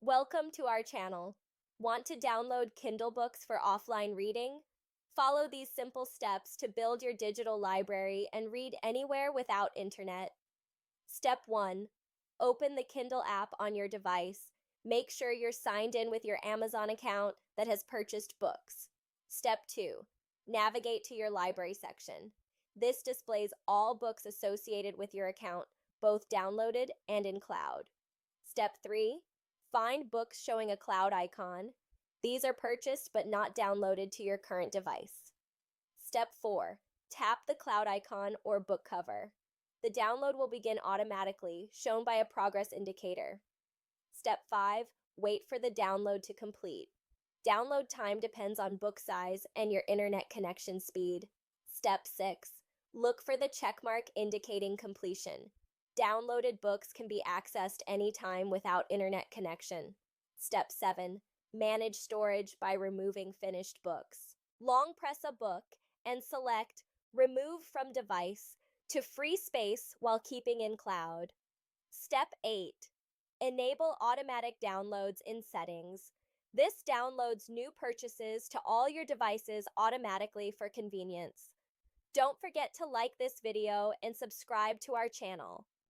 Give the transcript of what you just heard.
Welcome to our channel. Want to download Kindle books for offline reading? Follow these simple steps to build your digital library and read anywhere without internet. Step 1. Open the Kindle app on your device. Make sure you're signed in with your Amazon account that has purchased books. Step 2. Navigate to your library section. This displays all books associated with your account, both downloaded and in cloud. Step 3. Find books showing a cloud icon. These are purchased but not downloaded to your current device. Step 4. Tap the cloud icon or book cover. The download will begin automatically, shown by a progress indicator. Step 5. Wait for the download to complete. Download time depends on book size and your internet connection speed. Step 6. Look for the checkmark indicating completion. Downloaded books can be accessed anytime without internet connection. Step 7. Manage storage by removing finished books. Long press a book and select Remove from Device to free space while keeping in cloud. Step 8. Enable automatic downloads in settings. This downloads new purchases to all your devices automatically for convenience. Don't forget to like this video and subscribe to our channel.